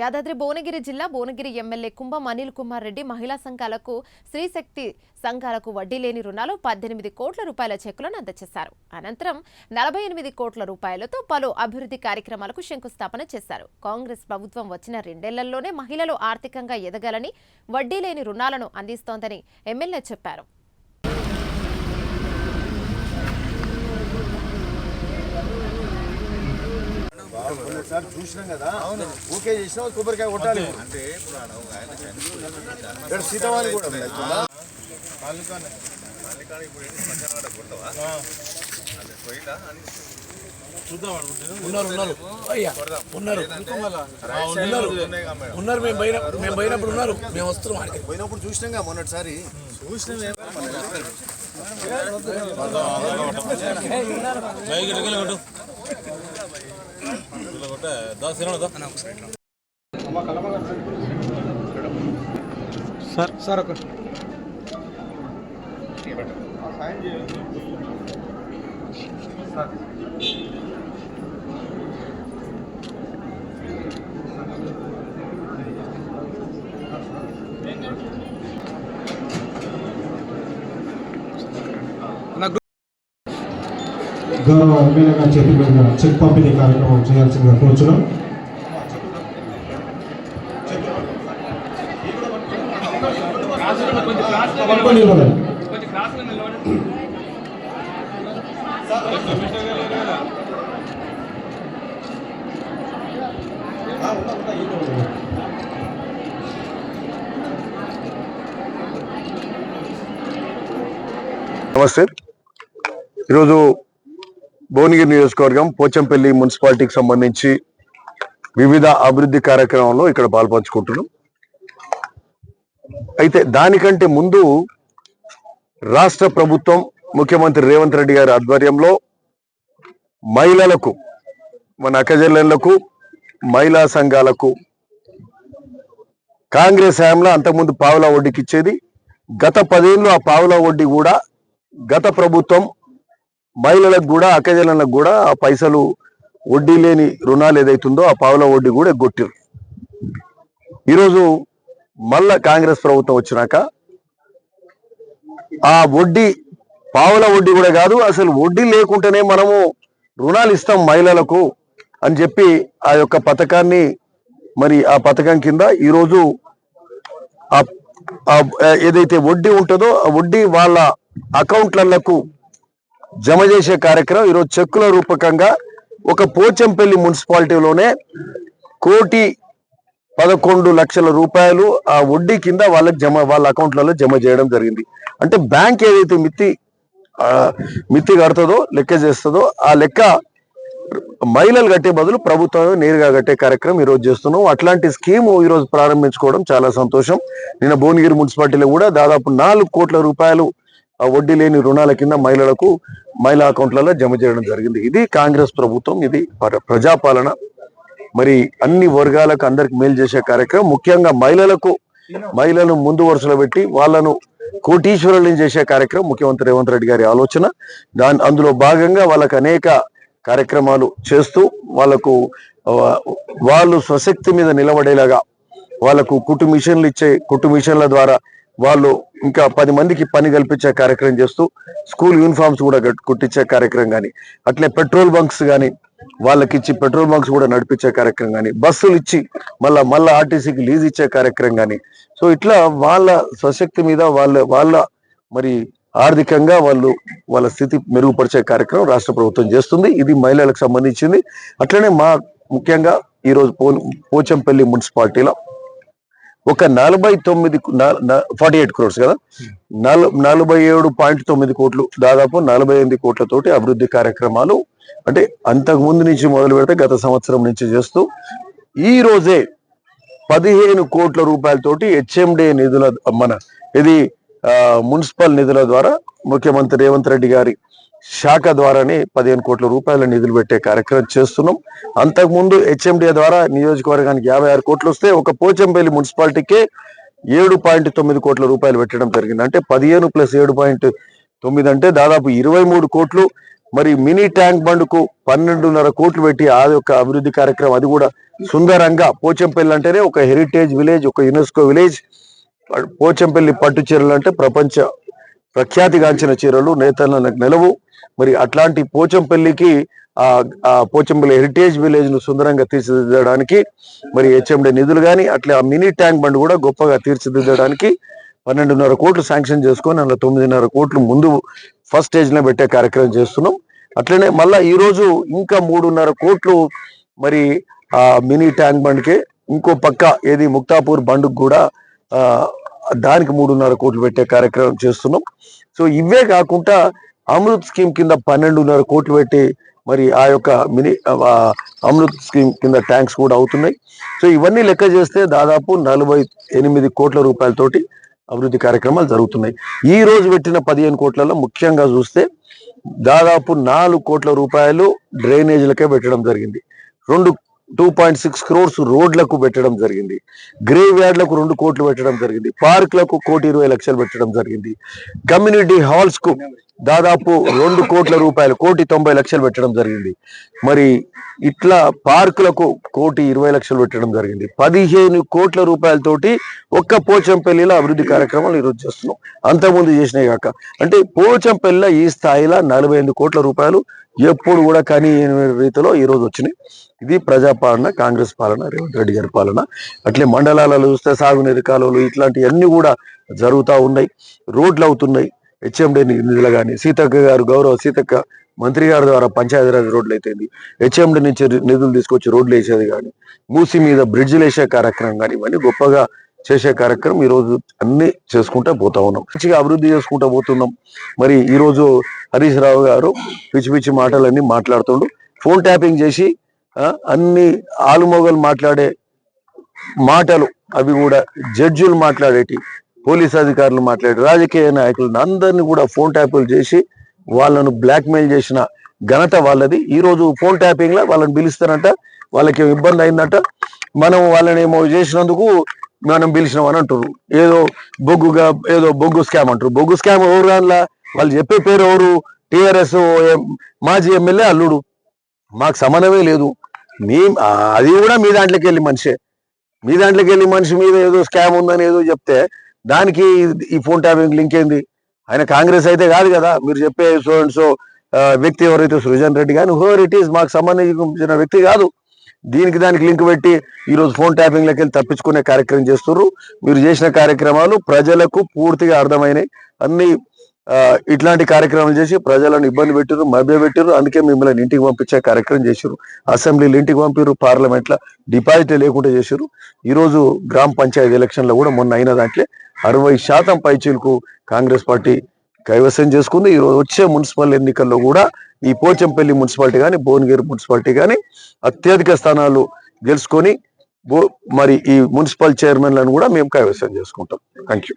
యాదాద్రి భువనగిరి జిల్లా భువనగిరి ఎమ్మెల్యే కుంభం అనిల్ కుమార్ రెడ్డి మహిళా సంఘాలకు స్త్రీశక్తి సంఘాలకు వడ్డీ లేని రుణాలు 18 కోట్ల రూపాయల చెక్కులను అందజేశారు. అనంతరం 48 కోట్ల రూపాయలతో పలు అభివృద్ధి కార్యక్రమాలకు శంకుస్థాపన చేశారు. కాంగ్రెస్ ప్రభుత్వం వచ్చిన 2 ఏళ్లలోనే మహిళలు ఆర్థికంగా ఎదగాలని వడ్డీ లేని రుణాలను అందిస్తోందని ఎమ్మెల్యే చెప్పారు. సార్ చూసినాం కదా ఓకే చేసినా కొబ్బరికాయ కొట్టాలి అంటే ఇప్పుడు సీతవాణి కూడా ఉన్నారు మేము పోయినప్పుడు ఉన్నారు మేము వస్తున్నాం పోయినప్పుడు చూసినాం మొన్నటిసారి సార్ ఒక గౌరవ ఎమ్మెల్యే గారి చేతి మీదుగా చెక్ పంపిణీ కార్యక్రమం చేయాల్సిందిగా కోరుచున్నాం. నమస్తే. ఈరోజు భువనగిరి నియోజకవర్గం పోచంపల్లి మున్సిపాలిటీకి సంబంధించి వివిధ అభివృద్ధి కార్యక్రమంలో ఇక్కడ పాల్పంచుకుంటున్నాం. అయితే దానికంటే ముందు రాష్ట్ర ప్రభుత్వం ముఖ్యమంత్రి రేవంత్ రెడ్డి గారి ఆధ్వర్యంలో మహిళలకు, మన అక్కజెల్లెళ్లకు, మహిళా సంఘాలకు కాంగ్రెస్ హయాంలో అంతకుముందు పావులా వడ్డీకి ఇచ్చేది. గత 10 ఏళ్ళు ఆ పావులా వడ్డీ కూడా గత ప్రభుత్వం మహిళలకు కూడా, అక్కజెల్లెళ్లకు కూడా ఆ పైసలు వడ్డీ లేని రుణాలు ఏదైతుందో ఆ పావుల వడ్డీ కూడా ఎగ్గొట్టారు. ఈరోజు మళ్ళా కాంగ్రెస్ ప్రభుత్వం వచ్చినాక ఆ వడ్డీ, పావుల వడ్డీ కూడా కాదు, అసలు వడ్డీ లేకుండానే మనము రుణాలు ఇస్తాం మహిళలకు అని చెప్పి ఆ యొక్క పథకాన్ని, మరి ఆ పథకం కింద ఈరోజు ఏదైతే వడ్డీ ఉంటుందో ఆ వడ్డీ వాళ్ళ అకౌంట్లకు జమ చేసే కార్యక్రమం ఈరోజు చెక్కుల రూపకంగా ఒక పోచంపల్లి మున్సిపాలిటీలోనే 1,11,00,000 రూపాయలు ఆ వడ్డీ కింద వాళ్ళ అకౌంట్లలో జమ చేయడం జరిగింది. అంటే బ్యాంక్ ఏదైతే మిత్తి కడుతుందో, లెక్క చేస్తుందో ఆ లెక్క మహిళలు కట్టే బదులు ప్రభుత్వం నేరుగా కట్టే కార్యక్రమం ఈరోజు చేస్తున్నాం. అట్లాంటి స్కీము ఈరోజు ప్రారంభించుకోవడం చాలా సంతోషం. నిన్న భువనగిరి మున్సిపాలిటీలో కూడా దాదాపు 4 కోట్ల రూపాయలు ఆ వడ్డీ లేని రుణాల కింద మహిళలకు, మహిళా అకౌంట్లలో జమ చేయడం జరిగింది. ఇది కాంగ్రెస్ ప్రభుత్వం, ఇది ప్రజాపాలన. మరి అన్ని వర్గాలకు అందరికి మేలు చేసే కార్యక్రమం. ముఖ్యంగా మహిళలను ముందు వరుసలో పెట్టి వాళ్ళను కోటీశ్వరులను చేసే కార్యక్రమం ముఖ్యమంత్రి రేవంత్ రెడ్డి గారి ఆలోచన. అందులో భాగంగా వాళ్ళకు అనేక కార్యక్రమాలు చేస్తూ వాళ్ళు స్వశక్తి మీద నిలబడేలాగా వాళ్ళకు కుట్టు మిషన్ల ద్వారా వాళ్ళు ఇంకా 10 మందికి పని కల్పించే కార్యక్రమం చేస్తూ స్కూల్ యూనిఫామ్స్ కూడా కుట్టించే కార్యక్రమం కానీ, అట్లే పెట్రోల్ బంక్స్ కానీ వాళ్ళకి ఇచ్చి పెట్రోల్ బంక్స్ కూడా నడిపించే కార్యక్రమం కానీ, బస్సులు ఇచ్చి మళ్ళా ఆర్టీసీకి లీజ్ ఇచ్చే కార్యక్రమం కానీ, సో ఇట్లా వాళ్ళ స్వశక్తి మీద వాళ్ళ మరి ఆర్థికంగా వాళ్ళ స్థితి మెరుగుపరిచే కార్యక్రమం రాష్ట్ర ప్రభుత్వం చేస్తుంది. ఇది మహిళలకు సంబంధించింది. అట్లనే ముఖ్యంగా ఈరోజు పోచంపల్లి మున్సిపాలిటీలో ఒక 48 క్రోర్స్ కదా, 47.9 కోట్లు, దాదాపు 48 కోట్లతోటి అభివృద్ధి కార్యక్రమాలు, అంటే అంతకు ముందు నుంచి మొదలు పెడితే గత సంవత్సరం నుంచి చేస్తూ ఈ రోజే 15 కోట్ల రూపాయలతోటి హెచ్ఎండి నిధుల, మున్సిపల్ నిధుల ద్వారా ముఖ్యమంత్రి రేవంత్ రెడ్డి గారి శాఖ ద్వారానే 15 కోట్ల రూపాయల నిధులు పెట్టే కార్యక్రమం చేస్తున్నాం. అంతకుముందు హెచ్ఎండి ద్వారా నియోజకవర్గానికి 56 కోట్లు వస్తే ఒక పోచంపల్లి మున్సిపాలిటీకే 7.9 కోట్ల రూపాయలు పెట్టడం జరిగింది. అంటే 15 + 7.9 అంటే దాదాపు 23 కోట్లు మరి మినీ ట్యాంక్ బండ్కు 12.5 కోట్లు పెట్టి ఆ యొక్క అభివృద్ధి కార్యక్రమం, అది కూడా సుందరంగా, పోచంపల్లి అంటేనే ఒక హెరిటేజ్ విలేజ్, ఒక యునెస్కో విలేజ్. పోచంపల్లి పట్టు చీరలు అంటే ప్రపంచ ప్రఖ్యాతిగాంచిన చీరలు, నేతలకు నిలవు. మరి అట్లాంటి పోచంపల్లికి ఆ పోచంపల్లి హెరిటేజ్ విలేజ్ ను సుందరంగా తీర్చిదిద్దడానికి మరి హెచ్ఎండి నిధులు కానీ, అట్లా ఆ మినీ ట్యాంక్ బండ్ కూడా గొప్పగా తీర్చిదిద్దడానికి 12.5 కోట్లు శాంక్షన్ చేసుకొని అందులో 9.5 కోట్లు ముందు ఫస్ట్ స్టేజ్ లో పెట్టే కార్యక్రమం చేస్తున్నాం. అట్లనే మళ్ళా ఈ రోజు ఇంకా 3.5 కోట్లు మరి ఆ మినీ ట్యాంక్ బండ్కి, ఇంకో పక్క ఏది ముక్తాపూర్ బండ్కు కూడా దానికి 3.5 కోట్లు పెట్టే కార్యక్రమం చేస్తున్నాం. సో ఇవే కాకుండా అమృత్ స్కీమ్ కింద 12.5 కోట్లు పెట్టి మరి ఆ యొక్క మినీ అమృత్ స్కీమ్ కింద ట్యాంక్స్ కూడా అవుతున్నాయి. సో ఇవన్నీ లెక్క చేస్తే దాదాపు 48 కోట్ల రూపాయలతోటి అభివృద్ధి కార్యక్రమాలు జరుగుతున్నాయి. ఈ రోజు పెట్టిన 15 కోట్లలో ముఖ్యంగా చూస్తే దాదాపు 4 కోట్ల రూపాయలు డ్రైనేజీలకే పెట్టడం జరిగింది. 2.6 crores రోడ్లకు పెట్టడం జరిగింది. గ్రేవ్ యార్డ్లకు 2 కోట్లు పెట్టడం జరిగింది. పార్కులకు 1,20,00,000 పెట్టడం జరిగింది. కమ్యూనిటీ హాల్స్ కు దాదాపు 2 కోట్ల రూపాయలు, 1,90,00,000 పెట్టడం జరిగింది. మరి ఇట్లా పార్కులకు 1,20,00,000 పెట్టడం జరిగింది. 15 కోట్ల రూపాయలతోటి ఒక్క పోచంపల్లిలో అభివృద్ధి కార్యక్రమాలు ఈరోజు చేస్తున్నాం. అంతకుముందు చేసినాయి కాక. అంటే పోచంపల్లిలో ఈ స్థాయిలో 48 కోట్ల రూపాయలు ఎప్పుడు కూడా కానీ రీతిలో ఈ రోజు వచ్చినాయి. ఇది ప్రజాపాలన, కాంగ్రెస్ పాలన, రేవంత్ రెడ్డి గారి పాలన. అట్లే మండలాలలో చూస్తే సాగునీరు కాలువలు ఇట్లాంటివన్నీ కూడా జరుగుతూ ఉన్నాయి. రోడ్లు అవుతున్నాయి. హెచ్ఎండి నిధులు కానీ, సీతక్క గారు, గౌరవ సీతక్క మంత్రి గారి ద్వారా పంచాయతీరాజ్ రోడ్లు అయితేంది, హెచ్ఎండి నుంచి నిధులు తీసుకొచ్చి రోడ్లు వేసేది కానీ, మూసి మీద బ్రిడ్జిలు వేసే కార్యక్రమం కానీ, ఇవన్నీ గొప్పగా చేసే కార్యక్రమం ఈరోజు అన్ని చేసుకుంటూ పోతా ఉన్నాం. మంచిగా అభివృద్ధి చేసుకుంటూ పోతున్నాం. మరి ఈరోజు హరీష్ రావు గారు పిచ్చి పిచ్చి మాటలన్నీ మాట్లాడుతుండు. ఫోన్ ట్యాపింగ్ చేసి అన్ని ఆలుమొగలు మాట్లాడే మాటలు, అవి కూడా జడ్జిలు మాట్లాడేటి, పోలీస్ అధికారులు మాట్లాడే, రాజకీయ నాయకులను అందరినీ కూడా ఫోన్ ట్యాపులు చేసి వాళ్ళను బ్లాక్మెయిల్ చేసిన ఘనత వాళ్ళది. ఈ రోజు ఫోన్ ట్యాపింగ్ లో వాళ్ళని పిలుస్తారంట, వాళ్ళకి ఇబ్బంది అయిందంట, మనం వాళ్ళని ఏమో చేసినందుకు మనం పిలిచినాం అని అంటారు. ఏదో బొగ్గు స్కామ్ అంటారు. బొగ్గు స్కామ్ ఎవరు దానిలా? వాళ్ళు చెప్పే పేరు ఎవరు? టిఆర్ఎస్ మాజీ ఎమ్మెల్యే అల్లుడు. మాకు సంబంధమే లేదు. అది కూడా మీ దాంట్లోకి వెళ్ళి మనిషే. మీ దాంట్లోకి వెళ్ళి మనిషి మీద ఏదో స్కామ్ ఉందని ఏదో చెప్తే దానికి ఈ ఫోన్ ట్యాపింగ్ లింక్ ఏంది? ఆయన కాంగ్రెస్ అయితే కాదు కదా. మీరు చెప్పే సో అండ్ సో వ్యక్తి ఎవరైతే సృజన్ రెడ్డి కానీ హోర్ ఇట్ ఈస్ మాకు సంబంధించిన వ్యక్తి కాదు. దానికి లింక్ పెట్టి ఈరోజు ఫోన్ ట్యాపింగ్ లకి వెళ్ళి తప్పించుకునే కార్యక్రమం చేస్తున్నారు. మీరు చేసిన కార్యక్రమాలు ప్రజలకు పూర్తిగా అర్థమైనాయి. అన్ని ఇట్లాంటి కార్యక్రమాలు చేసి ప్రజలను ఇబ్బంది పెట్టారు, మభ్య పెట్టారు. అందుకే మిమ్మల్ని ఇంటికి పంపించే కార్యక్రమం చేశారు. అసెంబ్లీలు ఇంటికి పంపారు, పార్లమెంట్లో డిపాజిట్ లేకుండా చేశారు. ఈరోజు గ్రామ పంచాయతీ ఎలక్షన్లో కూడా మొన్న అయిన దాంట్లో 60% పైచీలకు కాంగ్రెస్ పార్టీ కైవసం చేసుకుంది. ఈరోజు వచ్చే మున్సిపల్ ఎన్నికల్లో కూడా ఈ పోచంపల్లి మున్సిపాలిటీ కానీ, భువనగిరి మున్సిపాలిటీ కానీ అత్యధిక స్థానాలు గెలుచుకొని మరి ఈ మున్సిపల్ చైర్మన్లను కూడా మేము కైవసం చేసుకుంటాం. Thank you.